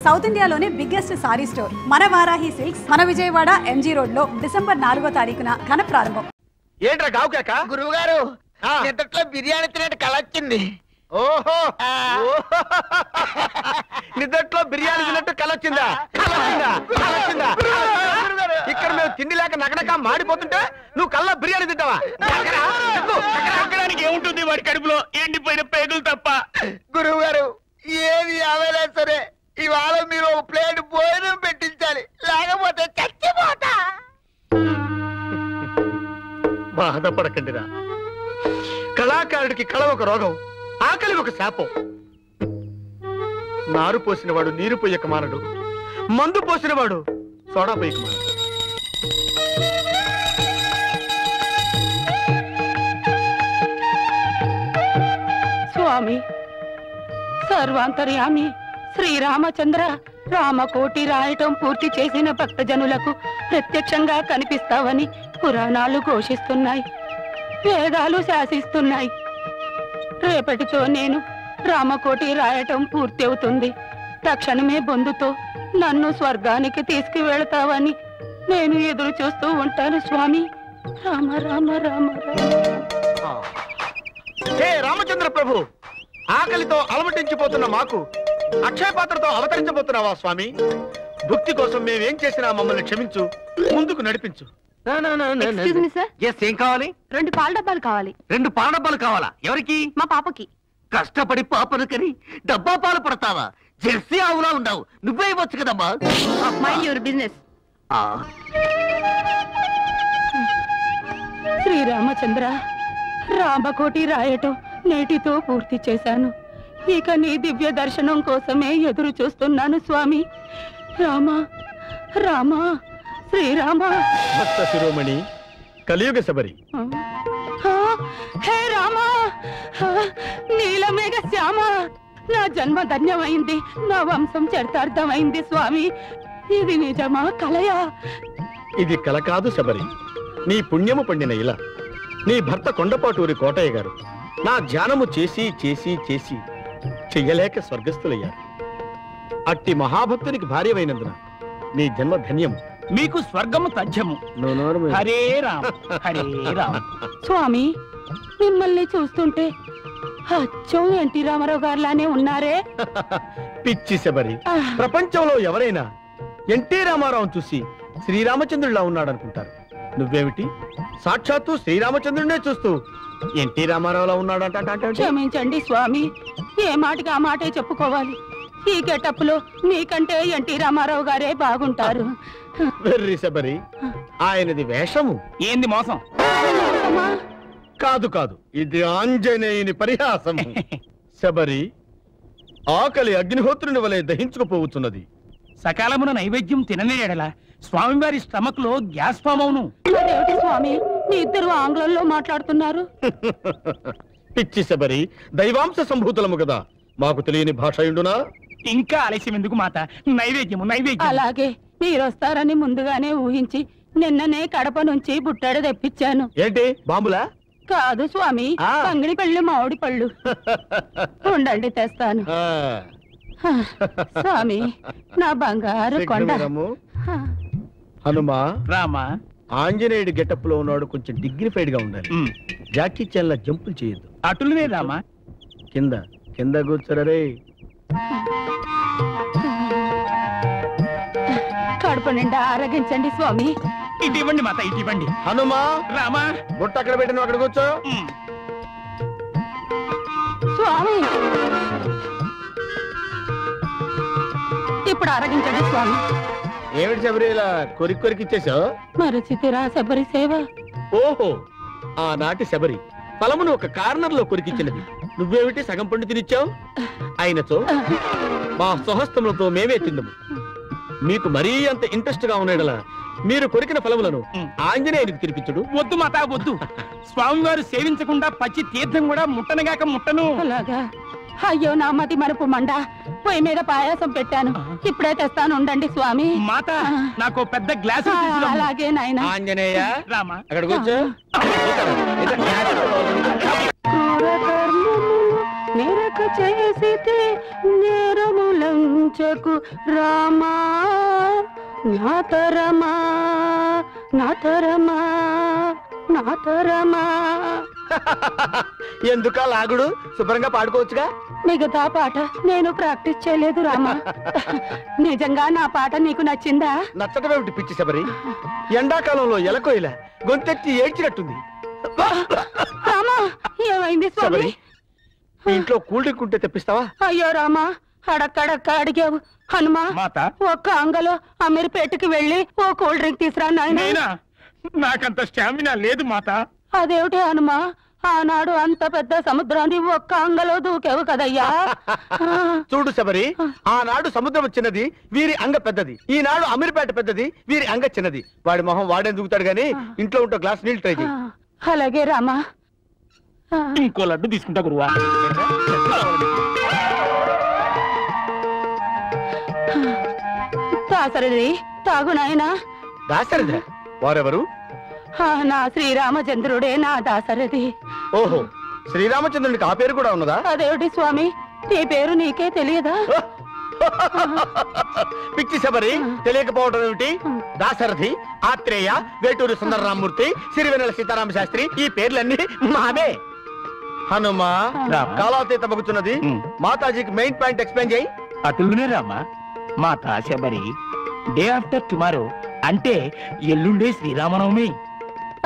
South ఇండియాలోనే biggest sorry store మన Varahi silks మన విజయవాడ ఎంజీ రోడ్ లో డిసెంబర్ 4వ తారీఖున ఘన ప్రారంభం. ఏంట్రా గావుకాక? గురువు గారు నిద్రలో బిర్యానీ తినేట్టు కళ వచ్చింది. ఓహో నిద్రలో బిర్యానీ తిన్నట్టు కళ వచ్చిందా? ఇక్కడ మేము తిండి లేక నగనక మాడిపోతుంటే నువ్వు కళ్ళ బిర్యానీ తింటావా? ఏముంటుంది వాడి కడుపులో ఎండిపోయిన పేగులు తప్ప. గురువు గారు ఏది అవైనా సరే ఇవాళ మీరు ఒక ప్లేట్ భోజనం పెట్టించాలి, లేకపోతే చచ్చిపోతా. బాధపడకండిరా, కళాకారుడికి కళ ఒక రోగం, ఆకలి ఒక శాపం. నారు పోసిన వాడు నీరు పొయ్యక మానడు, మందు పోసిన వాడు సోడా పొయ్యక మానడు. స్వామి సర్వాంతర్యామి శ్రీరామచంద్ర, రామకోటి రాయటం పూర్తి చేసిన భక్తజనులకు ప్రత్యక్షంగా కనిపిస్తావని పురాణాలు ఘోషిస్తున్నాయి, వేదాలు శాసిస్తున్నాయి. రేపటితో నేను రామకోటి రాయటం పూర్తి అవుతుంది. తక్షణమే బొందుతో నన్ను స్వర్గానికి తీసుకువెళతావని నేను ఎదురు చూస్తూ ఉంటాను స్వామి. రామ రామ రామ రామ. హే రామచంద్ర ప్రభు, ఆకలితో అలమటించిపోతున్న మాకు అక్షయ పాత్రతో అవతరించబోతున్నావా స్వామి? భక్తి కోసం మేమేం చేసినా మమ్మల్ని క్షమించు, ముందుకు నడిపించు. ఏం కావాలి? 2 పాల డబ్బాలు కావాలి. 2 పాల డబ్బాలు కావాలా? ఎవరికి? మా పాపకి. కష్టపడి పాపను కని డబ్బా పాలు పడతావా? జెర్సీ ఆవులా ఉండవు, నువ్వే ఇవ్వచ్చు కదమ్మా. Mind your business. శ్రీరామచంద్ర, రామకోటి రాయటం నేటితో పూర్తి చేశాను. ఇక నీ దివ్య దర్శనం కోసమే ఎదురు చూస్తున్నాను స్వామి. రామ రామ శ్రీరామ. భక్త శిరోమణి కలియుగ శబరి. హే రామ, నీలమేఘ శ్యామ, నా జన్మ ధన్యమైంది, నా వంశం చరితార్థమైంది స్వామి. ఇది నిజమా కలయా? ఇది కల కాదు శబరి, నీ పుణ్యము పండిన ఇలా. నీ భర్త కొండపాటూరి కోటయ్య గారు నా ధ్యానము చేసి చేసి చేసి చెయ్యలేక స్వర్గస్థులయ్యారు. అట్టి మహాభక్తునికి భార్యమైనందున నీ జన్మ ధన్యము. మీకు స్వర్గము తథ్యము. హరే రామ్ హరే రామ్. స్వామి, మిమ్మల్ని చూస్తుంటే అచ్చం ఎన్టీ రామారావు గారిలానే ఉన్నారే. పిచ్చి శబరి, ప్రపంచంలో ఎవరైనా ఎన్టీ రామారావు చూసి శ్రీరామచంద్రుడిలా ఉన్నాడనుకుంటారు. నువ్వేమిటి సాక్షాత్తు శ్రీరామచంద్రుడినే చూస్తూ ఎన్టీ రామారావులా ఉన్నాడంట. క్షమించండి స్వామి, ఏ మాటకి ఆ మాటే చెప్పుకోవాలి. ఈ గెటప్ లో నీకంటే ఎన్టీ రామారావు గారే బాగుంటారు. వెర్రి శబరి, ఆయనది వేషము. ఏంది మోసం? కాదు కాదు, ఇది ఆంజనేయుని పరిహాసము. శబరి, ఆకలి అగ్నిహోత్రుని వలె దహించుకుపోతున్నది. సకాలమున నైవేద్యం తిననేడలా స్వామివారి స్టమక్ లో గ్యాస్ ఫామ్ అవును. అదేమిటి స్వామి, మీ ఇద్దరు ఆంగ్లంలో మాట్లాడుతున్నారు? పిచ్చి శబరి, దైవాంశ సంభూతులము కదా, మాకు తెలియని భాష ఉండునా? ఇంకా ఆలస్యం ఎందుకు మాత? నైవేద్యము నైవేద్యం. అలాగే, మీరొస్తారని ముందుగానే ఊహించి నిన్ననే కడప నుంచి బుట్టాడు తెప్పించాను. ఏంటి బాంబులా? కాదు స్వామి, పంగిడి పళ్ళు మామిడి పళ్ళు. ఉండండి తెస్తాను. స్వామి, నా బంగారు కొండ. హనుమా రామా, ఆంజనేయుడి గెటప్ లో ఉన్నాడు, కొంచెం డిగ్నిఫైడ్ గా ఉండాలి. జాకీ చాన్ లా జంపులు చేయొద్దు. అటులనే రామా. కింద కింద కూర్చోరే. కడుపు నిండా ఆరగించండి స్వామి. ఇటు ఇవ్వండి మాత, ఇటు ఇవ్వండి. హనుమా రామా, బుట్ట అక్కడ పెట్టిన అక్కడ కూర్చో. స్వామి, ఇప్పుడు ఆరగించండి స్వామి. ఏమిటి శబరి ఇలా కొరికి కొరికి ఇచ్చేసావు? మరచితిరా శబరి సేవ. ఓహో, ఆనాటి శబరి ఫలమును ఒక కార్నర్ లో కొరికిచ్చినది. నువ్వేమిటి సగం పండు తినిచ్చావు? అయినచో మా స్వహస్తములతో మేమే తిందము. మీకు మరీ అంత ఇంట్రెస్ట్ గా ఉన్నాడలా మీరు కొరికిన ఫలములను ఆంజనేయునికి తినిపించుడు. వద్దు మాత వద్దు, స్వామివారు సేవించకుండా పచ్చి తీర్థం కూడా ముట్టనగాక ముట్టను. అలాగా? అయ్యో నా మతి మరుపు మండ, పొయ్యి మీద పాయాసం పెట్టాను, ఇప్పుడే తెస్తాను, ఉండండి స్వామి. మాత, నాకు పెద్ద గ్లాసు. అలాగే నాయన. ఆంజనేయ రామా, అక్కడ కూర్చో. క్రూర కర్మము తెలియక చేసితే నేరములంచకు రామా నాతరమా నాతరమా నాతరమా. ఎందుకా లాగుడు? శుభ్రంగా పాడుకోవచ్చుగా. మిగతా పాట నేను ప్రాక్టీస్ చేయలేదు రామా. నిజంగా నా పాట నీకు నచ్చిందా? నచ్చటమేమిటి పిచ్చి శబరి? ఎండాకాలంలో ఎలకోయిల గొంతెత్తి ఏడ్చినట్టుంది. రామా ఏమైంది స్వామి? మీ ఇంట్లో కూల్ డ్రింక్ ఉంటే తెప్పిస్తావా? అయ్యో రామా అడక్కడక్క అడిగావు. హనుమా మాత ఒక్క అంగలో అమీర్పేటకి వెళ్ళి ఓ కూల్ డ్రింక్ తీసురా నాయనా. నాకంత స్టామినా లేదు మాత. అదేమిటి హనుమా, ఆనాడు అంత పెద్ద సముద్రాన్ని ఒక్క అంగలో దూకేవు కదయ్యా. చూడు శబరి, ఆనాడు సముద్రం చిన్నది, వీరి అంగ పెద్దది. ఈనాడు అమీర్పేట పెద్దది, వీరి అంగ చిన్నది. వాడి మొహం వాడే దూకుతాడు గాని ఇంట్లో ఉంటే గ్లాస్ నీళ్ళు ట్రై చేయి. అలాగే రామా. ఇంకో లడ్డు తీసుకుంటా గురువా. దాసరిది తాగు నాయనా. దాసరిదా? వారెవరు? నా శ్రీరామచంద్రుడే నా దాసరిది. ఓహో, శ్రీరామచంద్రునికి ఆ పేరు కూడా ఉన్నదా? అదేమిటి స్వామి, నీ పేరు నీకే తెలియదా? పిచ్చి శబరి, తెలియకపోవడం ఏమిటి? దాశరథి, ఆత్రేయ, వేటూరి సుందరరామూర్తి, సిరివెన్నెల సీతారామ శాస్త్రి, ఈ పేర్లన్నీ మావే. హనుమా, కాలాతీత మగుతున్నది. మాతాజీకి మెయిన్ పాయింట్ ఎక్స్ప్లెయిన్ చేయి. అటునే రామా. మాతా శబరి, డే ఆఫ్టర్ టుమారో అంటే ఎల్లుండే శ్రీరామనవమి.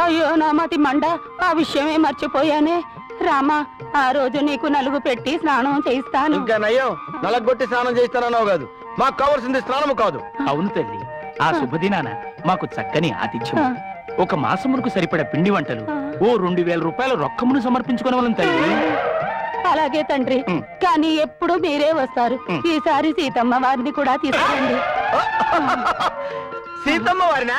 అయ్యో నా మతి మండ, ఆ విషయమే మర్చిపోయానే. రామా, ఆ రోజు నీకు నలుగు పెట్టి స్నానం చేయిస్తాను. ఇంకా నయ్యం, నలగొట్టి స్నానం చేయిస్తానన్నావు కాదు. మాకు కావాల్సింది స్నానము కాదు. అవును తల్లి, ఆ శుభదినాన మాకు చక్కని ఆతిథ్యం, ఒక మాసమునకు సరిపడ పిండి వంటలు, ఓ 2000 రూపాయల రొక్కమును సమర్పించుకోవడం తల్లి. అలాగే తండ్రి, కానీ ఎప్పుడు మీరే వస్తారు. ఈసారి సీతమ్మ వారిని కూడా తీసుకురండి. సీతమ్మ వారినా?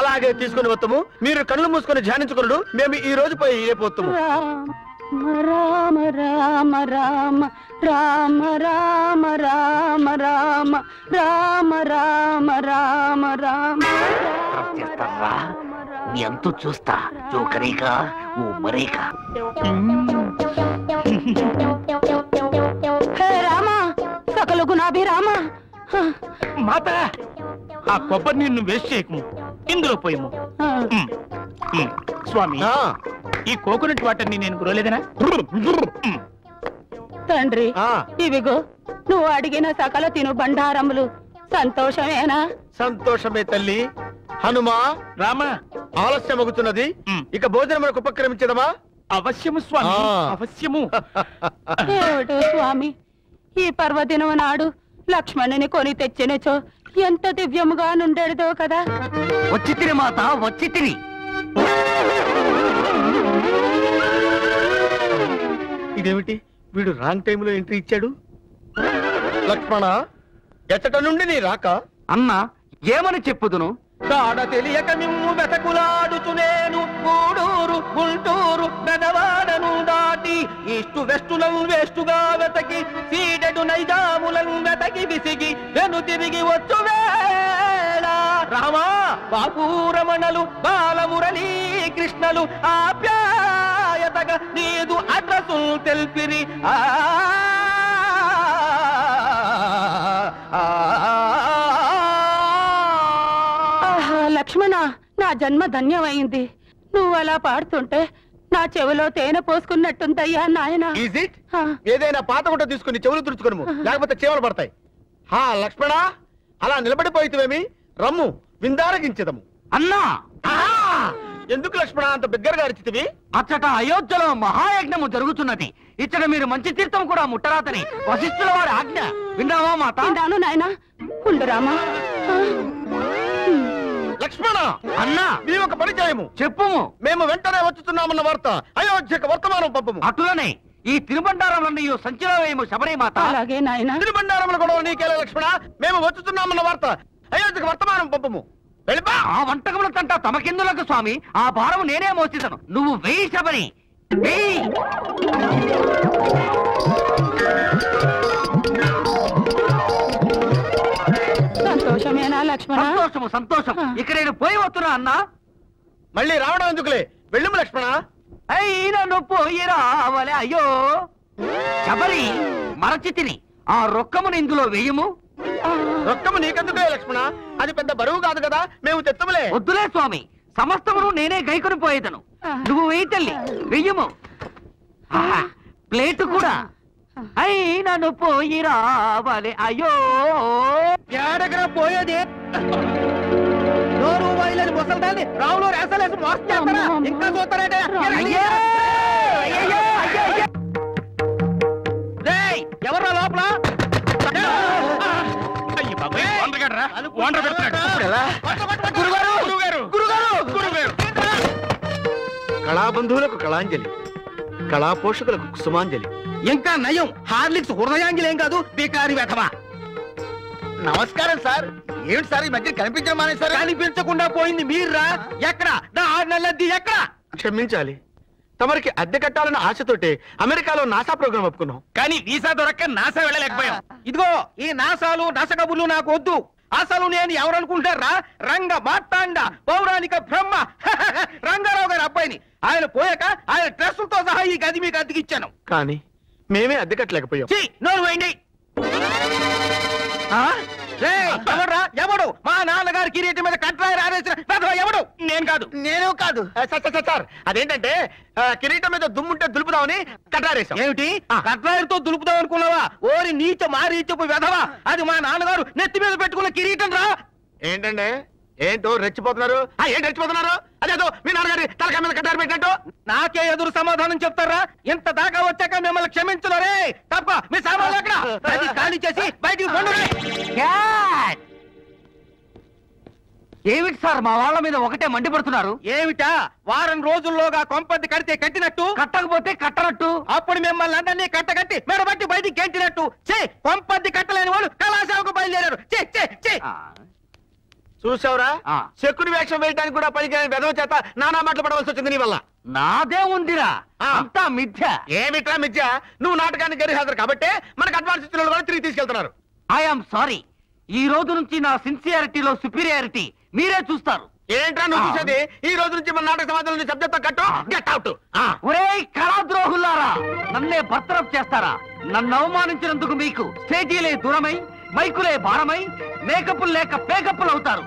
అలాగే తీసుకుని వస్తాము. మీరు కళ్ళు మూసుకొని ధ్యానించుకున్నాడు, మేము ఈ రోజు పోయి రేపోతాము. రామ రామ రామ రామ రామ రామ రామ రామ రామ రామ రామ. ఎంత చూస్తా జోకరేక ఓ మరేక. రామా, సకల గుణాభి రామా. మాత, ఆ కొబ్బరి నీళ్ళు వేస్ట్ చేయకము, ఇందులో పోయము. స్వామి, ఈ కోకోనట్ వాటర్ ని నేను గురలేదనా? తండ్రి, ఇవిగో నువ్వు అడిగిన సకల తిను బండారములు. సంతోషమేనా? సంతోషమే తల్లి. హనుమా, రామ, ఆలస్యం అవుతున్నది, ఇక భోజనములకు ఉపక్రమించదమా? అవశ్యము స్వామి, అవశ్యము. ఏమిటో స్వామి, ఈ పర్వదినం నాడు లక్ష్మణుని కొని తెచ్చినచో ఎంత దివ్యముగా నుండేదో కదా. వచ్చి తిని మాత, వచ్చి తిని. ఇదేమిటి, వీడు రాంగ్ టైంలో ఎంట్రీ ఇచ్చాడు? లక్ష్మణ, ఎచ్చట నుండి నీ రాక? అన్నా, ఏమని చెప్పుదును? కాడ తెలియక మిమ్ము వెతకులాడుచునేను, గూడూరు గుంటూరు పెదవాడను దాటి, ఈస్టు వెస్టులను వేస్టుగా వెతకి, సీడెడు నైజాములను వెతకి విసిగి వెను తిరిగి వచ్చు వేళ. రామా, బాపూరమణలు, బాలమురళీ కృష్ణలు ఆప్యాయతగా నీదు అడ్రసు తెల్పిరి. లక్ష్మణ, నా జన్మ ధన్యమైంది. నువ్వు అలా పాడుతుంటే నా చెవిలో తేనె పోసుకున్నట్టుందయ్యా నాయన. ఏదైనా పాత గుట్ట తీసుకుని చెవులు తుడుచుకోను, లేకపోతే చెవులు పడతాయి. లక్ష్మణ, అలా నిలబడిపోయితేవేమి, రమ్ము విందారగించదము. అన్నా, ఎందుకు లక్ష్మణ అంత బిగ్గరగా అరిచితివి? అచ్చట అయోధ్యలో మహాయజ్ఞము జరుగుతున్నది. ఇచ్చట మీరు మంచి తీర్థం కూడా ముట్టరాతని వశిష్ఠుల వారి ఆజ్ఞ. విన్నావా మాత? విన్నాను నాయన. ఉండరామా. లక్ష్మణ, అన్నా, మీ ఒక పరిచయము చెప్పుము. మేము వెంటనే వచ్చుతున్నామన్న వార్త అయోధ్యకు వర్తమానం పంపము. అటులనే ఈ తిరుబండారంలో సంచిలో వేయము శబరి మాత. అలాగే నాయన. తిరుబండారముల గొడవ నీకేలా లక్ష్మణ? మేము వచ్చుతున్నామన్న వార్త అయోధ్యకు వర్తమానం పంపము. వెళ్ళిపా. ఆ వంటకముల తంట తమకెందులకు స్వామి? ఆ భారము నేనే మోసిదను. నువ్వు వెయ్యి శబరి, వెయ్యి. సంతోషమేనా లక్ష్మణ? సంతోషము, సంతోషం. ఇక నేను పోయి వస్తున్నా అన్నా. మళ్ళీ రావడం ఎందుకులే, వెళ్ళము లక్ష్మణ. నన్ను పోయి రావలే. అయ్యో, శబరి మరచితిని ఆ రొక్కమును ఇందులో వేయము. రొక్కము నీకెందుకే లక్ష్మణ? అది పెద్ద బరువు కాదు కదా, మేము తెత్తములే. వద్దులే స్వామి, సమస్తమును నేనే గైకొని పోయేదను. నువ్వు వెయ్యి తల్లి, వెయ్యము. ప్లేటు కూడా అయినను పోయి రావాలి. అయ్యో ఏడగర పోయేది నోరు వైలని ముసల్దాన్ని రావులో రేసలేసి మోసం చేస్తారా? ఇంకా చూస్తారంటే ఎవరు లోపల? కళాబంధువులకు కళాంజలి, కళా పోషకులకు కుసుమాంజలి. ఇంకా నయం, హార్లిక్స్ హృదయాంజలి ఏం కాదు, బీకారి వెధవా. నమస్కారం సార్. ఏమిటి సార్ ఈ మధ్య కనిపించడం మానేశారు? కనిపించకుండా పోయింది మీర్రా. ఎక్కడ నా 6 నెలలది ఎక్కడ? క్షమించాలి, తమరికి అద్దె కట్టాలన్న ఆశతోటే అమెరికాలో నాసా ప్రోగ్రాం ఒప్పుకున్నాం. కానీ వీసా దొరక్క నాసా వెళ్ళలేకపోయాం. ఇదిగో ఈ నాసాలు నసకబుర్లు నాకు వద్దు. అసలు నేను ఎవరనుకుంటారా? రంగ మార్తాండ పౌరాణిక బ్రహ్మ రంగారావు గారి అబ్బాయిని. ఆయన పోయాక ఆయన డ్రెస్సులతో సహా ఈ గది మీకు అద్దెకిచ్చాను. కానీ మేమే అద్దె కట్టలేకపోయాం. నోరు వేయండి. ఎవడ్రా? ఎవడు మా నాన్నగారి కిరీటం మీద కట్రాయి ఆరేసిన ఎవడు? నేను కాదు. నేను కాదు సార్. అదేంటంటే కిరీటం మీద దుమ్ముంటే దులుపుదామని కట్రారేసాం. ఏమిటి కట్రాయితో దులుపుదాం అనుకున్నావా? ఓరి నీచ మారీచపు వెధవా, అది మా నాన్నగారు నెత్తి మీద పెట్టుకున్న కిరీటం రా. ఏంటంటే ఏంటో రెచ్చిపోతున్నారు? ఏంటి రెచ్చిపోతున్నారు? అదేదో మీ నాన్నగారి తలకాయ మీద కట్టారు పెట్టినట్టు. నాకే ఎదురు సమాధానం చెప్తారా? ఇంత దాకా వచ్చాక మిమ్మల్ని క్షమించలేరే. తప్ప మీ సామాన్లు ఎక్కడ? అది ఖాళీ చేసి బయటికి పండు. ఏమిటి సార్ మా వాళ్ళ మీద ఒకటే మండిపడుతున్నారు? ఏమిటా? వారం రోజుల్లోగా కొంపది కడితే కట్టినట్టు, కట్టకపోతే కట్టనట్టు. అప్పుడు మిమ్మల్ని అందరినీ కట్టగట్టి మెడబట్టి బయటికి గెంటినట్టు. కొంపది కట్టలేని వాళ్ళు కళాశాలకు బయలుదేరారు. చూసావురా, శకుని వేషం వేయడానికి కూడా పనికిరాని వెధవ చేత నానా మాటలు పడవలసి వచ్చింది నీ వల్ల. నాదే ఉందిరా, అంతా మిథ్య. ఏమిట్రా మిథ్య? నువ్వు నాటకానికి గరి హాజరు కాబట్టి మనకు అడ్వాన్స్ ఇచ్చిన వాళ్ళు కూడా తిరిగి తీసుకెళ్తున్నారు. I'm sorry. ఈ రోజు నుంచి నా సిన్సియారిటీలో సుపీరియారిటీ మీరే చూస్తారు. ఏంట్రా నువ్వు చూసేది? ఈ రోజు నుంచి మన నాటక సమాజంలో శబ్దంతో కట్టు, గెట్ అవుట్. ఒరేయ్ కళాద్రోహులారా, నన్నే బర్తరఫ్ చేస్తారా? నన్ను అవమానించినందుకు మీకు స్టేజీలే దూరమై, మైకులే భారమై, మేకప్పులు లేక పేకప్పులు అవుతారు.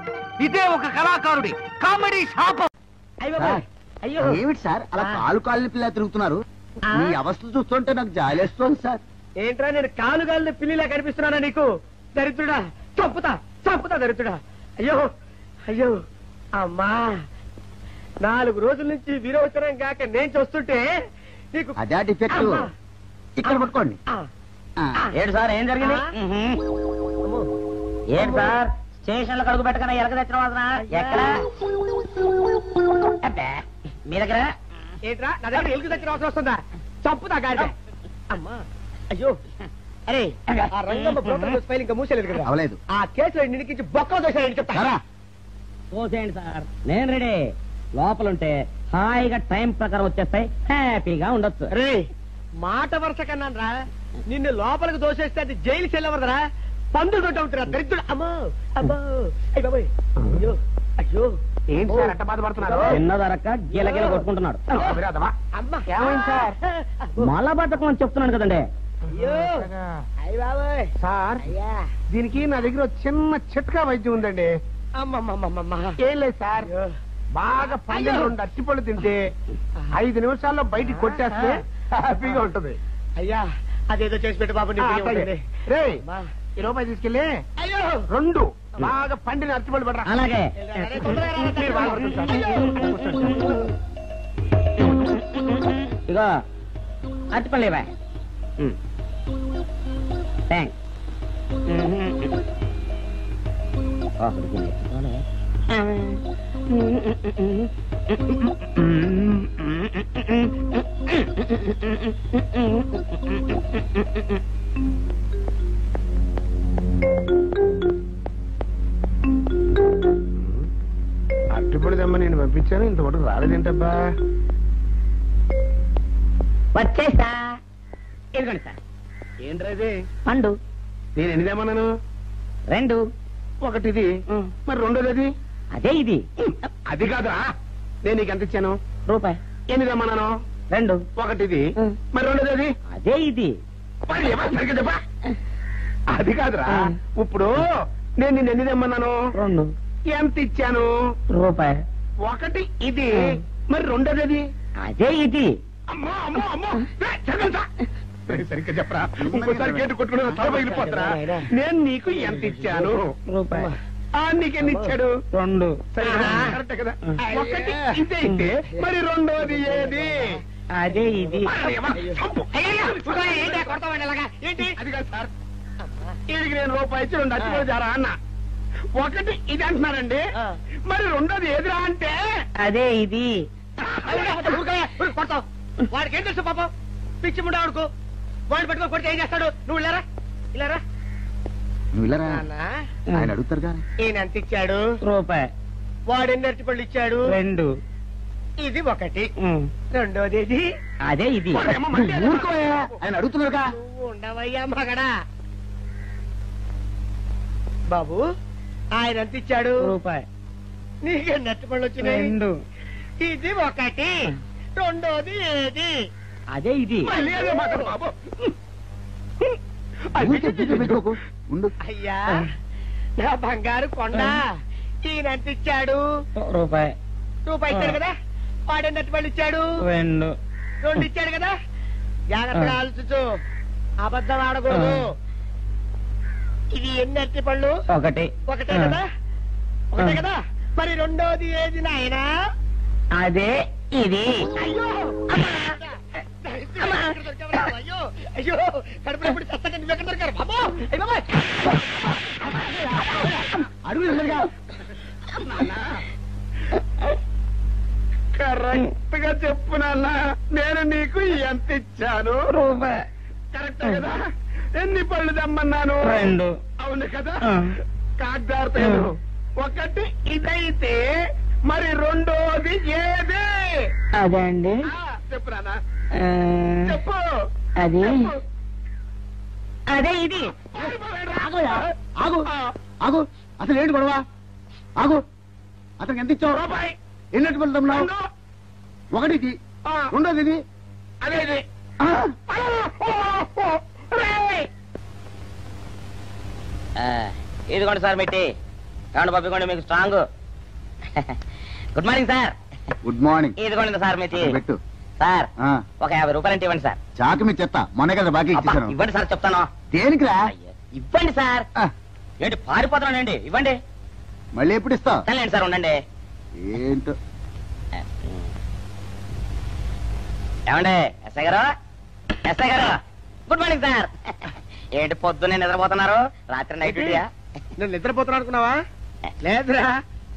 ఇదే ఒక కళాకారుడి కామెడీ శాపం. ఏమిటి సార్ అలా కాలు పిల్ల తిరుగుతున్నారు? మీ అవస్థలు చూస్తుంటే నాకు జాలేస్తోంది సార్. ఏంట్రా నేను కాలుగాలిన పిల్లిలా కనిపిస్తున్నానా నీకు? దరిద్రుడా, చంపుతా దరిద్రుడా. అయ్యో అయ్యో అమ్మా, 4 రోజుల నుంచి విరోచనం కాక నేను చూస్తుంటే నీకు అదే డిఫెక్ట్. ఇక్కడ పట్టుకోండి. ఏంటి సార్ ఏం జరిగింది? ఏంటి సార్ స్టేషన్ లో కడుగు పెట్టకనే ఎలక తెచ్చిన వాసన ఎక్కడ? మీ దగ్గర ఏంట్రా నా దగ్గర ఎలుగు తెచ్చిన అవసరం వస్తుందా? చంపుతా గాడి. అమ్మా అయ్యో, అరే ఆ రంగమ్మ బ్రోకర్ ఫైల్ ఇంకా మూసేలేదు కదా? అవలేదు. ఆ కేసులో నిడికించి బొక్కలు దోశాడని చెప్తా. పోసేయండి సార్, నేను రెడీ. లోపలుంటే హాయిగా టైం ప్రకారం వచ్చేస్తాయి, హ్యాపీగా ఉండొచ్చు. రే మాట వరుస కన్నాను రా, నిన్ను లోపలికి దోసేస్తే అది జైలు చెల్లవరదరా, పందులు దొడ్డవుతురా దరిద్రుడు. అమ్మో అమ్మో అయ్య బాబోయ్, అయ్యో అయ్యో. ఏంటి సార్ అట్ట బాధపడుతున్నారు? చిన్నదరక్క గిలగిల కొట్టుకుంటున్నాడు. ఏమైంది సార్? మళ్ళా బద్దకం అని చెప్తున్నాను కదండి. అయ్యో అయ్య బాబోయ్. సార్ దీనికి నా దగ్గర చిన్న చిట్కా వైద్యం ఉందండి. ఏం లేదు సార్, బాగా పండిన 2 అరటిపళ్ళు తింటే 5 నిమిషాల్లో బయటికి కొట్టేస్తే హ్యాపీగా ఉంటది. అయ్యా అదేదో చేసి పెట్టు బాబు. రే ఈ రూపాయి తీసుకెళ్ళి 2 బాగా పండిన అరటిపళ్ళు పడరా. అలాగే ఇగో అరటిపళ్ళు ఇవ్వ. థ్యాంక్స్. అరటిపళ్ళు తెమ్మ నేను పంపించాను, ఇంతవరకు రాలేదేంటబ్బా? వచ్చేసా. ఇదిగోండి సార్. ఏంట్రది? పండు. నేను ఎన్ని తెమ్మన్నాను? 2. ఒకటిది, మరి రెండోది అది? అదే ఇది. అది కాదురా, నేను నీకు ఎంత ఇచ్చాను? రూపాయి. ఎన్ని తెమ్మన్నాను? 2. ఒకటిది, మరి రెండోది అది? అదే ఇది. మరి ఏమన్నా సరిగ్గా చెప్పా? అది కాదురా, ఇప్పుడు నేను నిన్ను ఎన్ని తెమ్మన్నాను? 2 ఎంత ఇచ్చాను? రూపాయి. 1 ఇది, మరి 2 అదే ఇది. అమ్మో అమ్మో అమ్మో, సరిగ్గా చెప్పరా? ఇంకోసారి గేటు కొట్టుకుని తల పగిలిపోతారా? నేను నీకు ఎంత ఇచ్చాను? రూపాయి. నీకెన్ని ఇచ్చాడు? 2. సరే కరెక్ట్ కదా. 1 ఇదే అయితే మరి 2ది ఏది? అదే ఇది. అది కాదు సార్, వీడికి నేను రూపాయి ఇచ్చి 2 అచ్చుకోలు జారా అన్న. 1 ఇది అంటున్నారండి, మరి 2ది ఏదిరా అంటే? అదే ఇది. కొడతావు వాడికి ఏం తెలుసు పాపం, పిచ్చి ముండా వాడుకో. వాడిని పట్టుకొని కొడితే ఏం చేస్తాడు? నువ్వు ఇలారా ఇలారా. నువ్వు ఇలా రా. నాన్న, ఆయన అడుగుతారు కానీ. ఈయన ఎంత ఇచ్చాడు? రూపాయి. వాడు ఎన్ని అరటి పళ్ళు ఇచ్చాడు? 2. ఇది 1. 2ది ఏది? అదే ఇది. ఊరుకోయా, ఆయన అడుగుతున్నారుగా. నువ్వు ఉండవయ్యా మగడా. బాబు, ఆయన ఎంత ఇచ్చాడు? రూపాయి. నీకెన్ని అరటి పళ్ళు వచ్చినాయి? 2. ఇది 1. 2ది ఏది? అదే ఇది. మళ్ళీ అదే మాట బాబు. ఊరికే బిజీ పెట్టుకోకు, ఉండు. అయ్యా నా బంగారు కొండ, ఈయన ఎంత ఇచ్చాడు? రూపాయి. రూపాయి ఇచ్చాడు కదా. వాడు ఎన్ని అరటి పళ్ళు ఇచ్చాడు? 2. 2 ఇచ్చాడు కదా. జాగ్రత్తగా ఆలోచించు, అబద్ధం ఆడకూడదు. ఇది ఎన్ని అరటి పళ్ళు? 1. ఒకటే కదా. ఒకటే కదా. మరి 2ది ఏది నాయనా? అదే ఇది. అయ్యో అయ్యో అయ్యో, కడుపులో ఎప్పుడు చస్తగా నువ్వు ఎక్కడ దొరికారు బాబు? అడుగు ఎదురుగా. కరెక్ట్ గా చెప్పు నాన్న, నేను నీకు ఎంత ఇచ్చాను? రూపాయి. కరెక్ట్ కదా. ఎన్ని పళ్ళు తెమ్మన్నాను? 2. అవును కదా. కాగ్దార్తలేదు. 1 ఇదైతే మరి 2ది ఏది? అదే అండి. చెప్పు నాన్న, చెప్పు. అది చెప్పు. అదే ఇది. ఆగోయా, ఆగు ఆగు. అసలు ఏంటి గొడవ? ఆగు. అతనికి ఎంత ఇచ్చావు? రూపాయి. ఎన్నట్టు వెళ్తున్నావు? 1 ఇది, 2ది ఇది. అదేది. ఇదిగోండి సార్ మిట్టి. ఏమండి పంపించండి, మీకు strong. Good morning sir. Good morning. ఇదిగోండి సార్ మిట్టి. పెట్టు. సార్ ఆ, ఒక 50 రూపాయలు ఇవ్వండి సార్. చాకు మీ చెత్త మొన్న కదా బాకీ అబ్బా, ఇచ్చేసాను. ఇవ్వండి సార్ చెప్తాను. దేనికిరా? అయ్యో, ఇవ్వండి సార్. ఆ, ఏంటి పారిపోతున్నానండి? ఇవ్వండి. మళ్ళీ ఎప్పుడు ఇస్తావు? సరేండి సార్, ఉండండి. ఏంటో. ఏమండి ఎస్ఐ గారు? ఎస్ఐ గారు, గుడ్ మార్నింగ్ సార్. ఏంటి పొద్దున్నే నిద్రపోతున్నారు? రాత్రి నైట్ డ్యూటీయా? నేను నిద్రపోతున్నా అనుకున్నావా? లేదురా,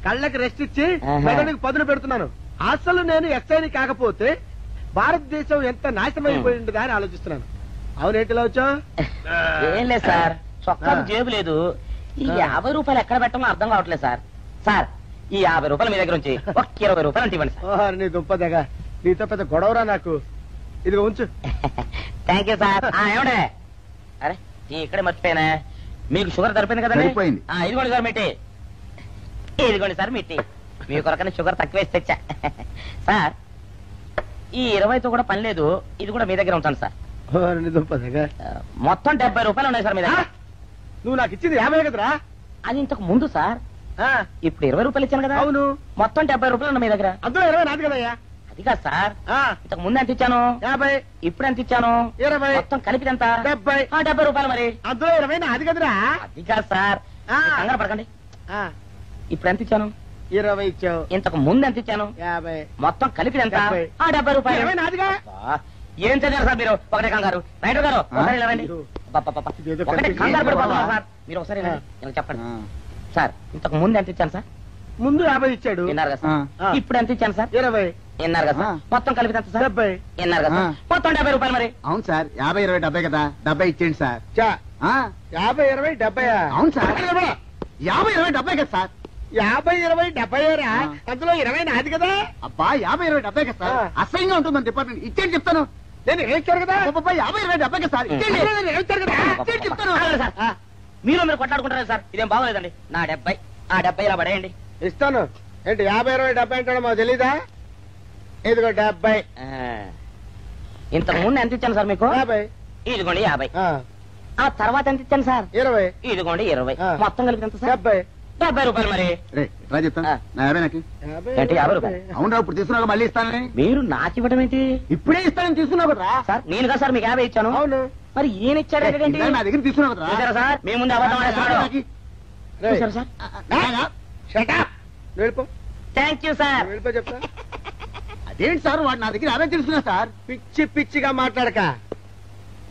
కళ్ళకి రెస్ట్ ఇచ్చి ఆహా. మెదడుకి పదును పెడుతున్నాను. అసలు నేను ఎస్ఐని కాకపోతే భారతదేశం ఎంత నాశనం అయిపోయింది అని ఆలోచిస్తున్నాను. అవునేంటిలా వచ్చావు? ఏం లేదు సార్, చొక్కాకు జేబు లేదు. ఈ 50 రూపాయలు ఎక్కడ పెట్టాలో అర్థం కావట్లేదు సార్. సార్, ఈ 50 రూపాయలు మీ దగ్గర నుంచి ఒక 20 రూపాయలు అంటే ఇవ్వండి సార్. ఓహో, నీ దుంపదగా, నీతో పెద్ద గొడవరా నాకు. ఇదిగో ఉంచు. Thank you sir. ఏమండే? అరే ఇక్కడే మర్చిపోయానా, మీకు షుగర్ సరిపోయింది కదండి? సరిపోయింది. ఇదిగోండి సార్ మిట్టి. ఇదిగోండి సార్ మిట్టి. మీ కొరకనే షుగర్ తక్కువ వేసి తెచ్చా. సార్, ఈ 20తో కూడా పని లేదు, ఇది కూడా మీ దగ్గర ఉంటాను సార్. ఓహో, నీ దుంపదగా. మొత్తం 70 రూపాయలు ఉన్నాయి సార్ మీ దగ్గర. నువ్వు నాకు ఇచ్చింది 50 కదరా? అది ఇంతకు ముందు సార్. ఇప్పుడు 20 రూపాయలు ఇచ్చాను కదా. అవును. మొత్తం 70 రూపాయలు ఉన్నాయి మీ దగ్గర. అందులో 20 నాది కదయ్యా. అది కాదు సార్, ఇంతకు ముందు ఎంత ఇచ్చాను? 50. ఇప్పుడు ఎంత ఇచ్చాను? 20. మొత్తం కలిపి ఎంత? 70. 70 రూపాయలు మరి. అందులో 20 నాది కదరా? అది కాదు సార్, కంగారు పడకండి. ఇప్పుడు ఎంత ఇచ్చాను? 20 ఇచ్చావు. ఇంతకు ముందు ఎంత ఇచ్చాను? 50. మొత్తం కలిపి ఎంత? 70. 70 రూపాయలు. 20 నాదిగా. అబ్బా, ఏం చదివారు సార్ మీరు? ఒకటే కంగారు. రైటర్ గారు ఒకసారి ఇలా రండి. అబ్బబ్బబ్బబ్బ. ఇదేదో ఒకటే కనిపించింది. కంగారు పడిపోతున్నారు సార్. మీరు ఒకసారి ఇలా రండి. ఇలా చెప్పండి ఆ, సార్. ఇంతకు ముందు ఎంత ఇచ్చాను సార్? ముందు 50 ఇచ్చాడు. విన్నారు కదా సార్. ఆ. ఇప్పుడు ఎంత ఇచ్చాను సార్? 20. విన్నారు కదా సార్. మొత్తం కలిపి ఎంత సార్? 70. విన్నారు కదా సార్. మొత్తం 70 రూపాయలు మరి. అవును సార్. 50, 20, 70 కదా. 70 ఇచ్చేయండి సార్. చా, ఆ, 50, 20, 70. అవును సార్. 50, 20, 70 కదా సార్. 50, 20, 70 రా. అందులో 20 నాది కదా. అబ్బా, 50, 20, 70 కదా సార్. అసహ్యంగా ఉంటుంది మన డిపార్ట్మెంట్. ఇచ్చేయండి చెప్తాను. నేను ఇచ్చారు కదా. అబ్బబ్బా, 50, 20, 70 కదా సార్. ఇచ్చేయండి. నేను ఇచ్చారు కదా. ఇచ్చేయండి చెప్తాను. ఆగండి సార్. మీరు కొట్లాడుకుంటారు సార్. ఇదేం బాగోలేదండి. నా 70 ఆ 70 ఇలా పడేయండి. ఇస్తాను. ఏంటి 50, 20, 70 అంటాడు మాకు తెలీదా? ఇదిగో 70. ఇంతకు ముందు ఎంత ఇచ్చాను సార్ మీకు? 50. ఇదిగోండి 50. ఆ, ఆ తర్వాత ఎంత ఇచ్చాను సార్? 20. ఇదిగోండి 20. ఆ. మొత్తం కలిపి ఎంత సార్? 70. 70 రూపాయలు. మరి రే రా చెప్తాను. నా 50 నాకు 50. ఏంటి 50 రూపాయలు? అవునరా, ఇప్పుడు తీసుకున్నాక మళ్ళీ ఇస్తానని. మీరు నాకు ఇవ్వడం ఏంటి ఇప్పుడే ఇస్తానని తీసుకున్నావు కదరా. సార్? నేనుగా సార్ మీకు 50 ఇచ్చాను. అవును. మరి ఈయన ఇచ్చాడు ఏంటి? ఇందాక నా దగ్గర తీసుకున్నావు కదరా. చూసారా సార్, మీ ముందు అబద్ధం ఆడేస్తున్నాడు. రేయ్, చూసారా సార్? shut up. నువ్వు వెళ్ళిపో. Thank you sir. నువ్వు వెళ్ళిపో చెప్తా. అదేంటి సార్, వాడు నా దగ్గర 50 తీసుకున్నా సార్. పిచ్చి పిచ్చిగా మాట్లాడక.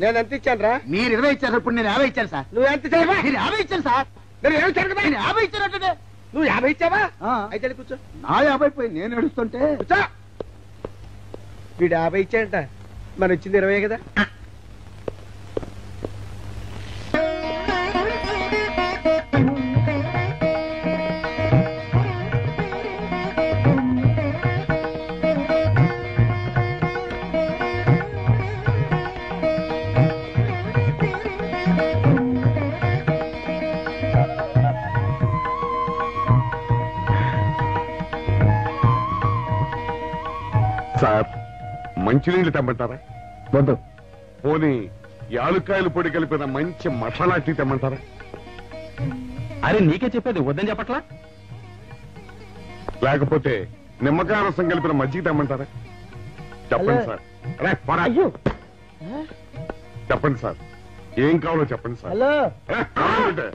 నేను ఎంత ఇచ్చాను రా? మీరు 20 ఇచ్చారు, ఇప్పుడు నేను 50 ఇచ్చాను సార్. నువ్వు ఎంత ఇచ్చావా? మీరు 50 ఇచ్చాను సార్. నేను ఏమి ఇచ్చాను కదా? నేను 50 ఇచ్చానంటే నువ్వు 50 ఇచ్చావా? ఆ. అయితే వెళ్ళి కూర్చో. నా 50 పోయి నేను ఏడుస్తుంటే కూర్చో. వీడు 50 ఇచ్చాడంట, మనం ఇచ్చింది 20 కదా. సార్, మంచినీళ్ళు తెమ్మంటారా? వద్దు. పోనీ యాలుక్కాయలు పొడి కలిపిన మంచి మసాలా టీ తెమ్మంటారా? అరే నీకే చెప్పేది వద్దని చెప్పట్లా? లేకపోతే నిమ్మకాయ రసం కలిపిన మజ్జిగ తెమ్మంటారా? చెప్పండి సార్. అరే, పోరా. చెప్పండి సార్, ఏం కావాలో చెప్పండి సార్. హలో. అరే, కావాలంటే.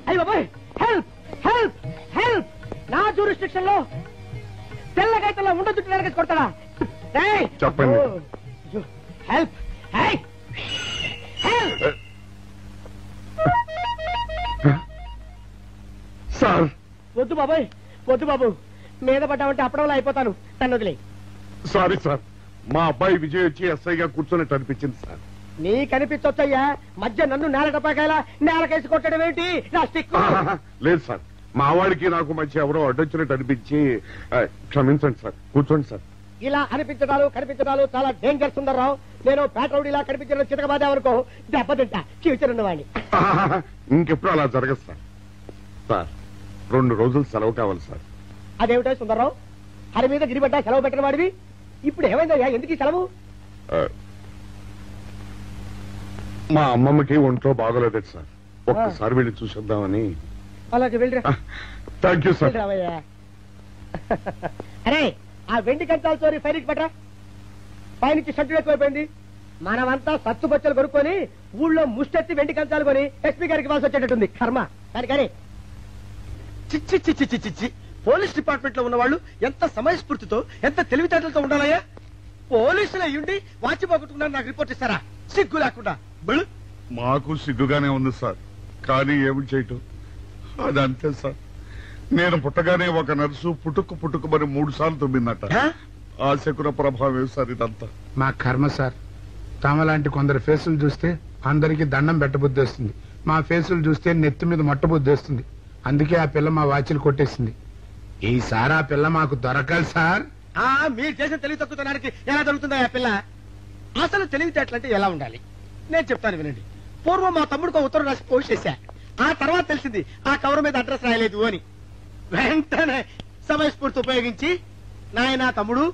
అయ్య బాబాయ్, హెల్ప్ హెల్ప్ హెల్ప్. నా జ్యూరిస్డిక్షన్ లో తెల్లగైతలో ఉండ చుట్టూ నరకేసి కొడతాడా? చెప్పండి. హెల్ప్. సార్, వద్దు బాబాయ్, వద్దు బాబు. మీద పడ్డామంటే అప్పడంలో అయిపోతాను. నన్ను వదిలే. సారీ సార్, మా అబ్బాయి విజయ్ వచ్చి ఎస్ఐగా కూర్చున్నట్టు అనిపించింది సార్. నీ కనిపించొచ్చయ్యా, మధ్య నన్ను నేల టపాకాయలా నేలకేసి కొట్టడం ఏంటి? నా స్టిక్. లేదు సార్, మా వాడికి నాకు మధ్య ఎవరో అడ్డొచ్చినట్టు అనిపించి క్షమించండి సార్. కూర్చోండి సార్. ఇలా అనిపించడాలు కనిపించడాలు చాలా డేంజర్ సుందర్రావు. నేను పేట్రౌడీలా కనిపించడం చితకబాదామనుకో దెబ్బతింటా ఫ్యూచర్ ఉన్నవాడిని. ఇంకెప్పుడు అలా జరగదు సార్. సార్, 2 రోజులు సెలవు కావాలి సార్. అదేమిటో సుందర్రావు, హరి మీద గిరిబడ్డా సెలవు పెట్టిన వాడివి. ఇప్పుడు ఏమైందయ్యా, ఎందుకు ఈ సెలవు? మా అమ్మమ్మకి ఒంట్లో బాగోలేదు సార్, ఒక్కసారి వెళ్ళి చూసేద్దామని. అలాగే వెళ్ళిరా. Thank you sir. వెళ్ళిరావయ్యా. అరే, ఆ వెండి కంచాల చోరీ ఫైల్కి పెట్టరా. పైనుంచి షడ్డు ఎక్కువైపోయింది. మనమంతా సత్తు బచ్చలు కొనుక్కొని ఊళ్ళో ముష్టెత్తి వెండి కంచాలు కొని ఎస్పీ గారికి ఇవ్వాల్సి వచ్చేటట్టుంది. కర్మ. కానీ చిచ్చి చిచ్చి చిచ్చి చిచ్చి. పోలీస్ డిపార్ట్మెంట్ లో ఉన్న వాళ్ళు ఎంత సమయస్ఫూర్తితో, ఎంత తెలివితేటలతో ఉండాలయ్యా. పోలీసులు అయ్యుండి వాచి పోగొట్టుకున్నారు నాకు రిపోర్ట్ ఇస్తారా? సిగ్గు లేకుండా. మాకు సిగ్గుగానే ఉంది సార్, కానీ ఏమి చేయటం, అదంతే సార్. నేను పుట్టగానే ఒక నర్సు పుట్టుకు మరి 3 సార్లు తుమ్మిందట. ఆ శకున ప్రభావం సార్ ఇదంతా. మా కర్మ సార్. తమలాంటి కొందరు ఫేసులు చూస్తే అందరికి దండం పెట్టబుద్ధి వస్తుంది. మా ఫేసులు చూస్తే నెత్తి మీద మొట్టబుద్ధి వస్తుంది. అందుకే ఆ పిల్ల మా వాచిలు కొట్టేసింది. ఈసారి ఆ పిల్ల మాకు దొరకాలి సార్. మీరు చేసిన తెలివి తక్కువతనానికి ఎలా దొరుకుతుందా ఆ పిల్ల? అసలు తెలివితేటలంటే ఎలా ఉండాలి నేను చెప్తాను వినండి. పూర్వం మా తమ్ముడికి ఉత్తరం రాసి పోస్ట్ చేశా. ఆ తర్వాత తెలిసింది ఆ కవర్ మీద అడ్రస్ రాయలేదు అని. వెంటనే సమయస్ఫూర్తి ఉపయోగించి, నాయనా తమ్ముడు,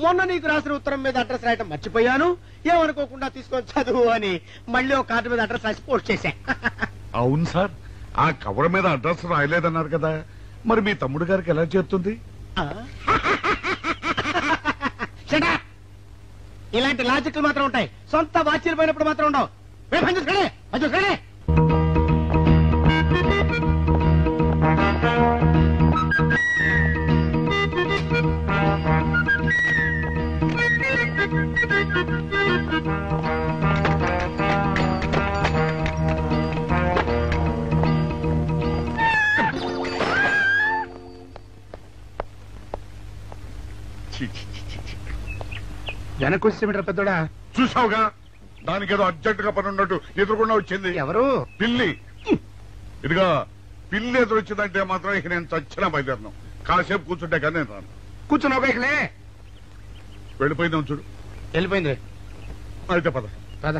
మొన్న నీకు రాసిన ఉత్తరం మీద అడ్రస్ రాయటం మర్చిపోయాను, ఏమనుకోకుండా తీసుకొని చదువు అని మళ్ళీ ఒక కార్డు మీద అడ్రస్ రాసి పోస్ట్ చేశా. అవును సార్, ఆ కవర్ మీద అడ్రస్ రాయలేదన్నారు కదా, మరి మీ తమ్ముడు గారికి ఎలా చేరుతుంది? ఇలాంటి లాజిక్లు మాత్రం ఉంటాయి, సొంత వాచీలు పోయినప్పుడు మాత్రం ఉండవు. వెనకొచ్చేమిట్రా పెద్దోడా? చూసావుగా, దానికేదో అర్జెంట్ గా పని ఉన్నట్టు ఎదురుకుండా వచ్చింది. ఎవరు? పిల్లి. ఇదిగా పిల్లి ఎదురొచ్చిందంటే మాత్రం ఇక నేను చచ్చినా బయలుదేరను. కాసేపు కూర్చుంటే కానీ నేను రాను. కూర్చున్నావు ఇకలే. వెళ్ళిపోయిందాం చూడు. వెళ్ళిపోయింది. అయితే పద పద.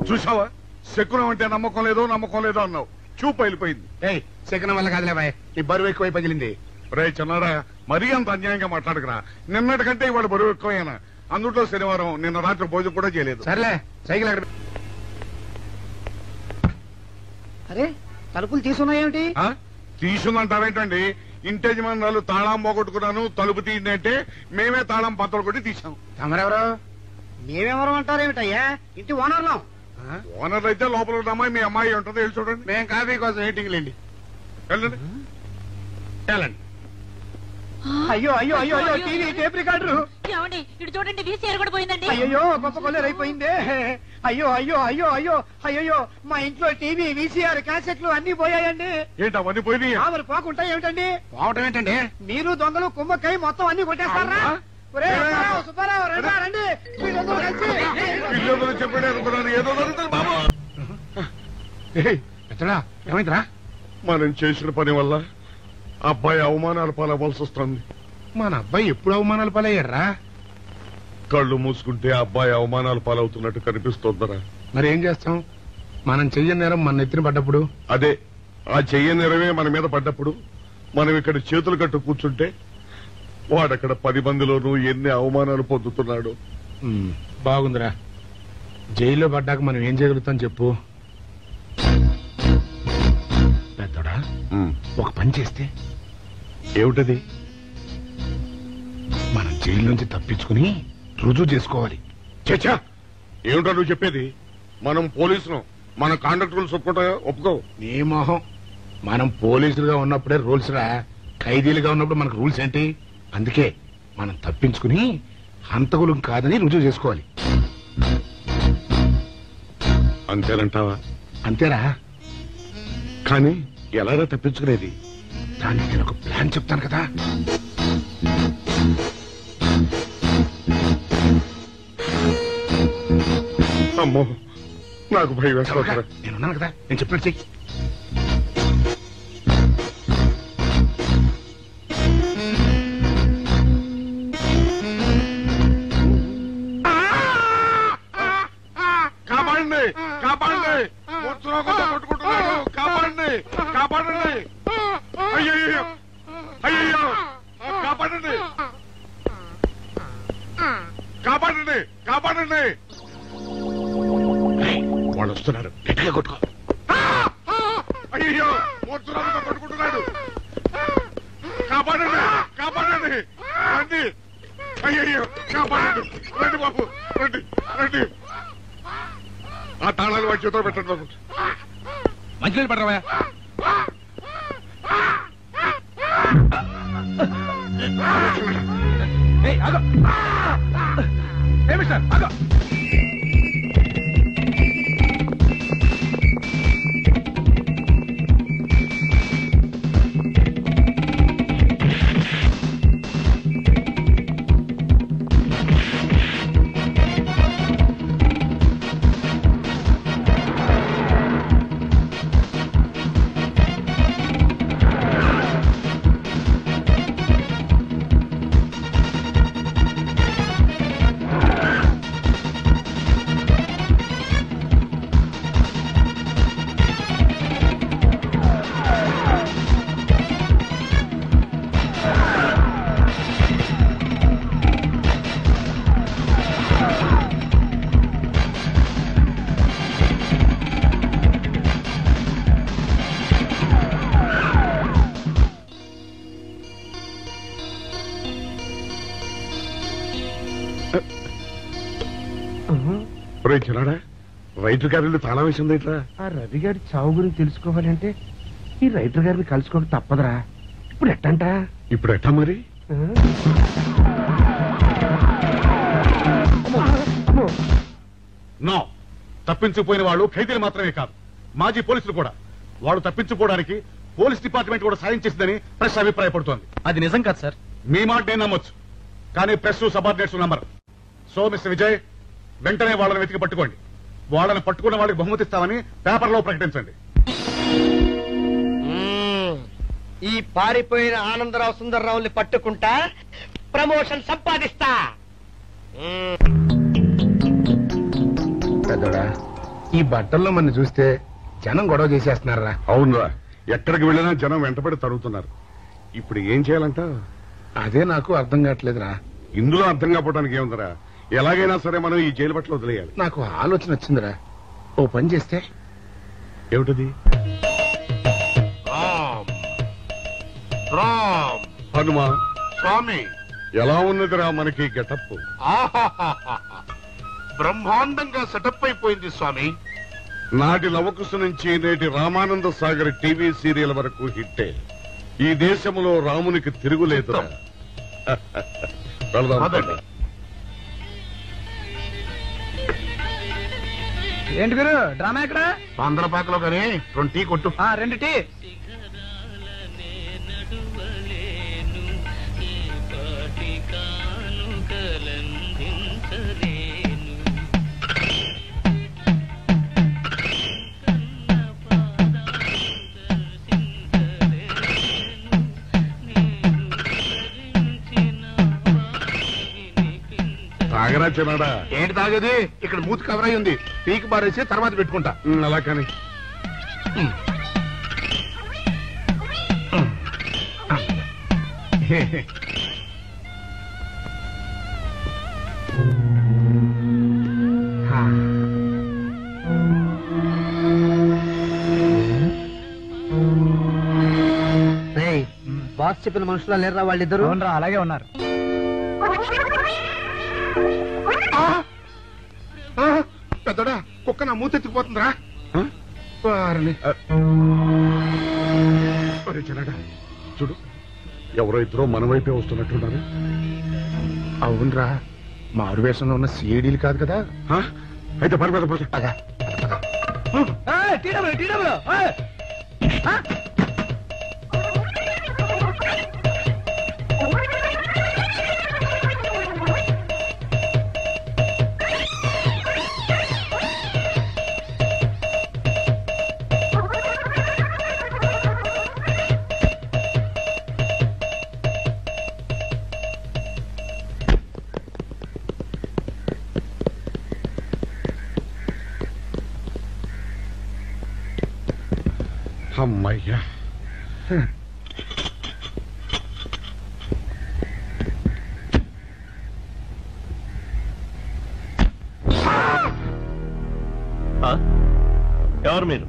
చూసావా, శకునం అంటే నమ్మకం లేదో అన్నావు. చూపు వెళ్ళిపోయింది. ఏయ్ శకనం వల్ల కాదులే బాయ్, నీ బరువు ఎక్కువై పగిలింది. రే చిన్నారా, మరీ అంత అన్యాయంగా మాట్లాడకురా. నిన్నటికంటే ఇవాళ బరువు ఎక్కువైనా. అందులో శనివారం నిన్న రాత్రి భోజనం కూడా చేయలేదు. సర్లే సైకిల్ అక్కడ. అరే తలుపులు తీసుకున్నాయేమిటి? తీసుందంటారేంటండి? ఇంటి యజమానులు తాళం పోగొట్టుకున్నాను, తలుపు తీయండి అంటే మేమే తాళం పత్రం కొట్టి తీసాం. తమరెవరు? మేమెవరు అంటారేమిటయ్యా? ఇంటి ఓనర్లం. ఓనర్ అయితే లోపల ఉన్న అమ్మాయి మీ అమ్మాయి ఉంటుందో వెళ్ళి చూడండి. మేము కాఫీ కోసం మీటింగ్ లేండి. వెళ్ళండి వెళ్ళండి. అయ్యో అయ్యో అయ్యో అయ్యో టీవీ టేప్ రికార్డర్. ఏమండి ఇటు చూడండి వీసీఆర్ కూడా పోయిందండి. అయ్యో గొప్ప కొల్లేరు అయిపోయిందే. అయ్యో అయ్యో అయ్యో అయ్యో అయ్యో మా ఇంట్లో టీవీ వీసీఆర్ క్యాసెట్లు అన్ని పోయాయండి. ఏంటి అవన్నీ పోయినాయి? మరి పోకుంటా ఏమిటండి? పోవటం ఏంటండి? మీరు దొంగలు కుమ్మక్కై మొత్తం అన్ని కొట్టేస్తారా? సుబ్బారావు రండి రండి, వీళ్ళందరూ కలిసి పిల్లలు చెప్పాడు అనుకున్నాను. ఏదో జరుగుతుంది బాబు. ఎత్తడా ఏమైందిరా? మనం చేసిన పని వల్ల అబ్బాయి అవమానాలు పాలవలసి వస్తుంది. మన అబ్బాయి ఎప్పుడు అవమానాలు పాలయ్యారా? కళ్ళు మూసుకుంటే అబ్బాయి అవమానాలు పాలవుతున్నట్టు కనిపిస్తోందరా. మరి ఏం చేస్తాం? మనం చెయ్యని నేరం మన నెత్తిన పడ్డప్పుడు, అదే ఆ చెయ్యని నెరవే మన మీద పడ్డప్పుడు మనం ఇక్కడ చేతులు కట్టు కూర్చుంటే వాడక్కడ 10 మందిలోనూ ఎన్ని అవమానాలు పొందుతున్నాడు. బాగుందిరా. జైల్లో పడ్డాక మనం ఏం చేయగలుగుతాం చెప్పు? పెద్దోడా ఒక పని చేస్తే ఏమిటది? మనం జైలు నుంచి తప్పించుకుని రుజువు చేసుకోవాలి. చచ్చా, ఏమిటో నువ్వు చెప్పేది? మనం పోలీసులు, మన కాంట్రాక్టర్లు ఒప్పుకో. నీ మొహం. మనం పోలీసులుగా ఉన్నప్పుడే రూల్స్ రా. ఖైదీలుగా ఉన్నప్పుడు మనకు రూల్స్ ఏంటి? అందుకే మనం తప్పించుకుని హంతకులు కాదని రుజువు చేసుకోవాలి. అంతేనంటావా? అంతేరా. కానీ ఎలాగా తప్పించుకునేది? దానికి నేను ఒక ప్లాన్ చెప్తాను కదా. అమ్మో, నాకు భయం వేస్తా. నేనున్నాను కదా, నేను చెప్పినట్టు చెయ్యి. కాపాడండి, కాపాడండి, కొట్టుకుంటున్నాడు. కాపాడండి, కాపాడండి. అయ్యో అయ్యో, కాపాడండి, కాపాడండి, కాపాడండి. వాళ్ళు వస్తున్నారు, గట్టిగా కొట్టుకో. అయ్యో మూర్తురాలతో కొట్టుకుంటున్నాడు. కాపాడండి, కాపాడండి, రండి. అయ్యో కాపాడండి, రండి బాబు, రండి రండి. ఆ తాళాలు వాడి చేతిలో పెట్టండి బాబు. మంచినీళ్ళు పడరావా? ఏమి సార్ ఆగో. రైటర్ గారి తాళం వేసింది. ఆ రవి గారి చావు గురించి తెలుసుకోవాలంటే ఈ రైటర్ గారిని కలుసుకోవడం తప్పదురా. ఇప్పుడు ఎట్టంట? ఇప్పుడు ఎట్టా మరి? నో, తప్పించుకుపోయిన వాళ్ళు ఖైదీలు మాత్రమే కాదు, మాజీ పోలీసులు కూడా. వాళ్ళు తప్పించుకోవడానికి పోలీస్ డిపార్ట్మెంట్ కూడా సాయం చేసిందని ప్రెస్ అభిప్రాయపడుతోంది. అది నిజం కాదు సార్. మీ మాట నేను నమ్మొచ్చు, కానీ ప్రెస్ సబార్డినేట్స్ నమ్మరు. సో మిస్టర్ విజయ్, వెంటనే వాళ్ళని వెతికి పట్టుకోండి. వాళ్ళని పట్టుకున్న వాళ్ళకి బహుమతి ఇస్తామని పేపర్లో ప్రకటించండి. ఈ పారిపోయిన ఆనందరావు సుందర్రావుని పట్టుకుంటా ప్రమోషన్ సంపాదిస్తా. పెద్దోడా, ఈ బట్టల్లో మన చూస్తే జనం గొడవ చేసేస్తున్నారా? అవునరా, ఎక్కడికి వెళ్ళినా జనం వెంటబడి తరుగుతున్నారు. ఇప్పుడు ఏం చేయాలంట? అదే నాకు అర్థం కావట్లేదురా. ఇందులో అర్థం కాకపోవడానికి ఏముందరా, ఎలాగైనా సరే మనం ఈ జైలు బట్టలు వదిలేయాలి. నాకు ఆలోచన వచ్చిందిరా. ఓ పని చేస్తే. ఏమిటది? హనుమా స్వామి, ఎలా ఉన్నదిరా మనకి గెటప్? బ్రహ్మాండంగా సెటప్ అయిపోయింది స్వామి. నాటి లవకుశ నుంచి నేటి రామానంద సాగర్ టీవీ సీరియల్ వరకు హిట్టే. ఈ దేశంలో రామునికి తిరుగులేదురా. వెళదాం. ఏంటి మీరు డ్రామా ఎక్కడ? పందలపాకలో కానీ 2 టీ కొట్టు. 2 టీ. తాగరా చిన్నాడా? ఏంటి తాగేది? ఇక్కడ మూతి కవర్ అయి ఉంది. పీకి బారేసి తర్వాత పెట్టుకుంటా. అలా కానీ బాస్ చెప్పిన మనుషులా లేరా వాళ్ళిద్దరు? అలాగే ఉన్నారు. పెద్దడా, కుక్క నా మూతెత్తిపోతుందిరా. చిన్నాడా చూడు, ఎవరో ఇద్దరు మన వైపే వస్తున్నట్టున్నారు. అవునరా, మారు వేషంలో ఉన్న సీడీలు కాదు కదా. అయితే పర్వాలేదు. అమ్మయ్యా, ఎవరు మీరు?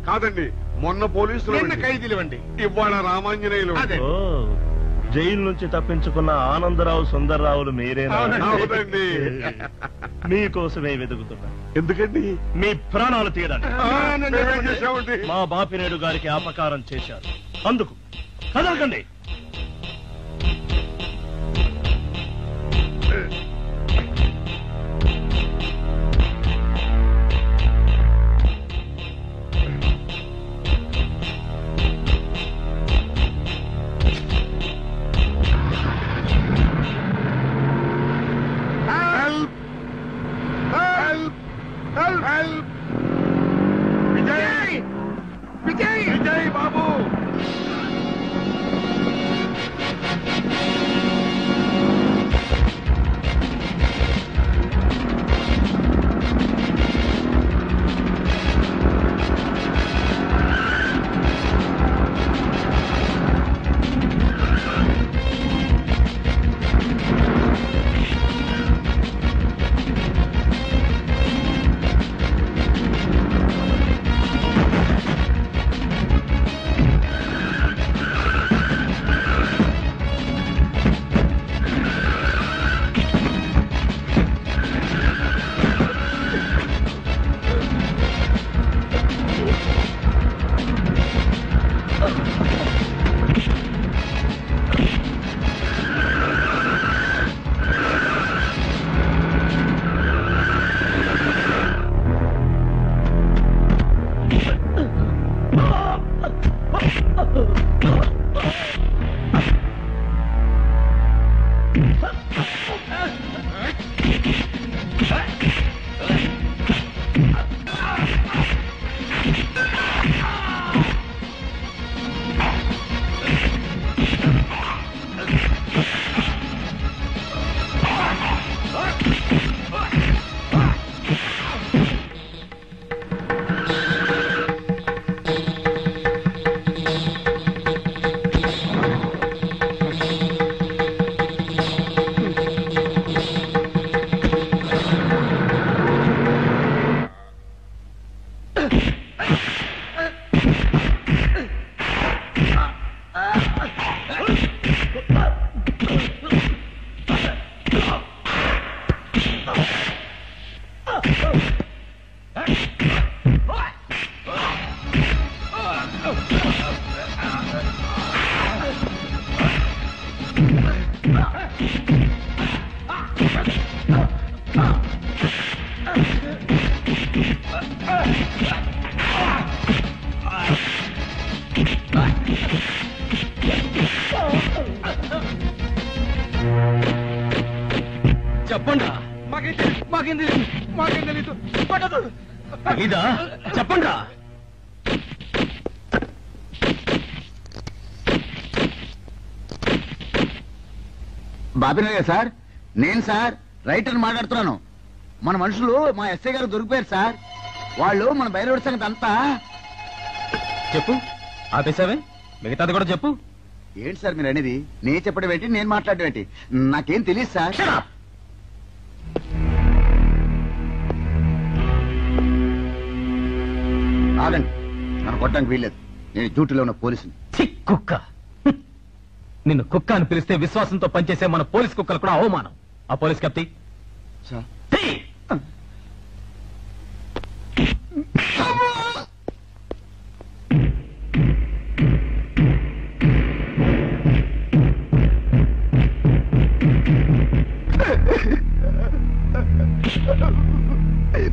కాదండి, మొన్న పోలీసులు ఖైదీలు అండి. ఇవాళ రామాంజనేయులు. జైలు నుంచి తప్పించుకున్న ఆనందరావు సుందర్రావులు మీరేనా? అవునండి. మీకోసమే వెతుకుతున్నా. ఎందుకండి? మీ ప్రాణాలు తీయడానికి. మేమేం చేశామండి? మా బాపినేడు గారికి అపకారం చేశారు, అందుకు కదలకండి. విజయ్ బాబు, చెప్పండి మాకేం తెలీదు ఇదా చెప్పండి బాబినయ్య సార్, నేను సార్ రైటర్ మాట్లాడుతున్నాను. మన మనుషులు మా ఎస్ఐ గారు దొరికిపోయారు సార్. వాళ్ళు మన బయలుదేరి సంగతి అంతా చెప్పు. ఆపేసావే, మిగతాది కూడా చెప్పు. ఏంటి సార్ మీరు అనేది? నేను చెప్పడం ఏంటి, నేను మాట్లాడడం ఏంటి? నాకేం తెలియదు సార్. ఆగండి, నన్ను కొట్టడానికి వీల్లేదు. నేను డ్యూటీలో ఉన్న పోలీసుని. కుక్క నిన్ను కుక్క అని పిలిస్తే విశ్వాసంతో పనిచేసే మన పోలీస్ కుక్కలు కూడా అవమానం. ఆ పోలీస్ కప్తి సార్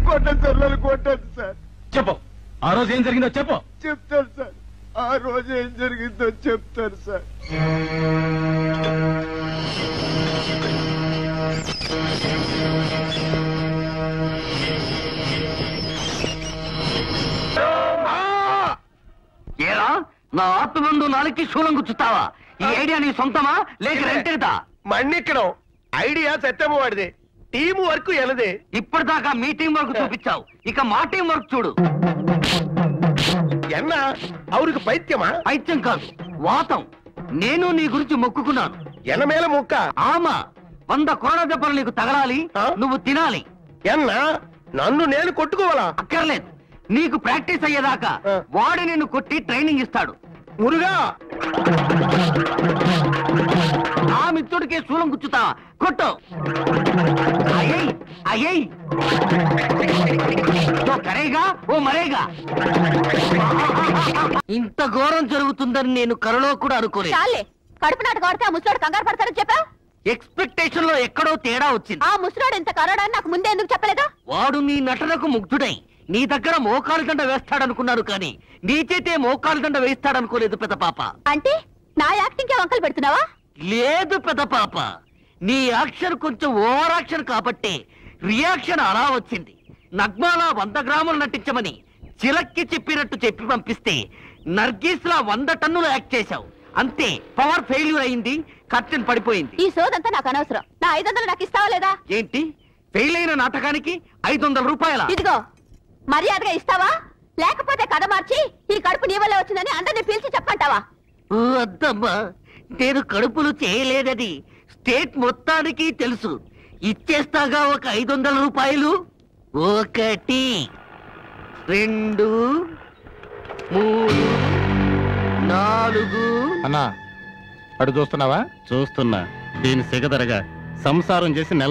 కొట్టండి సార్, నన్ను కొట్టండి సార్. చెప్పు, ఆ రోజు ఏం జరిగిందో చెప్పు. చెప్తాను సార్, ఆ రోజు ఏం జరిగిందో చెప్తాను సార్. ఏరా నా ఆత్మబంధు నాలుగుకి శూలం గుచ్చుతావా? ఈ ఐడియా నీ సొంతమా లేక రెంటేదా? మన్నిక్కడం ఐడియా సత్యము వాడిదే, టీం వర్క్ ఎలదే. ఇప్పటిదాకా మీ టీం వర్క్ చూపించావు, ఇక మా టీం వర్క్ చూడు. ఎన్నా అవురికి పైత్యమా? పైత్యం కాదు, వాతం. నేను నీ గురించి మొక్కుకున్నాను. ఎనమేల ముక్క ఆమా 100 కొరడ దెబ్బలు నీకు తగలాలి, నువ్వు తినాలి. ఎన్నా నన్ను నేను కొట్టుకోవాలా? అక్కర్లేదు, నీకు ప్రాక్టీస్ అయ్యేదాకా వాడు నిన్ను కొట్టి ట్రైనింగ్ ఇస్తాడు. మురుగా ఆ మిత్రుడికే శూలం గుచ్చుతావా? కొట్టు. అయ్యై అయ్యై, ఓ కరేగా ఓ మరేగా. ఇంత ఘోరం జరుగుతుందని నేను కలలో కూడా అనుకోలేదు. కడుపు నాటకం ఆడితే ఆ ముసలోడు కంగారు పడతారని చెప్పావు. ఎక్స్పెక్టేషన్ లో ఎక్కడో తేడా వచ్చింది. ఆ ముసలోడు ఇంత కరోడాన్ని నాకు ముందే ఎందుకు చెప్పలేదా? వాడు నీ నటనకు ముగ్ధుడై నీ దగ్గర మోకాలు దండ వేస్తాడనుకున్నాను, కానీ నీ చేతే మోకాలు దండ వేస్తాడనుకోలేదు పెద్ద పాప. అంటే నా యాక్టింగ్ కే వంకలు పెడుతున్నావా? లేదు పెద్ద పాప, నీ యాక్షన్ కొంచెం ఓవర్ యాక్షన్ కాబట్టి రియాక్షన్ అలా వచ్చింది. నగ్మాలా 100 గ్రాములు నటించమని చిలక్కి చెప్పినట్టు చెప్పి పంపిస్తే నర్గీస్ లా 100 టన్నులు యాక్ట్ చేశావు. అంతే, పవర్ ఫెయిల్యూర్ అయింది, కర్టెన్ పడిపోయింది. ఈ సోదంతా నాకు అనవసరం. నా 500 నాకు ఇస్తావా లేదా? ఏంటి, ఫెయిల్ అయిన నాటకానికి 500 రూపాయల? ఇదిగో, మర్యాదగా ఇస్తావా లేకపోతే కథ మార్చి ఈ కడుపు నీ వల్ల వచ్చిందని అందరిని పిలిచి చెప్పంటావా? వద్దమ్మా, నేను కడుపులు చేయలేదని స్టేట్ మొత్తానికి తెలుసు. ఇచ్చేస్తాగా ఒక 500 రూపాయలు. 1 2 3 4. అన్నా అడు చూస్తున్నావా? చూస్తున్నా. దీని సిగదరగా సంసారం చేసి నెల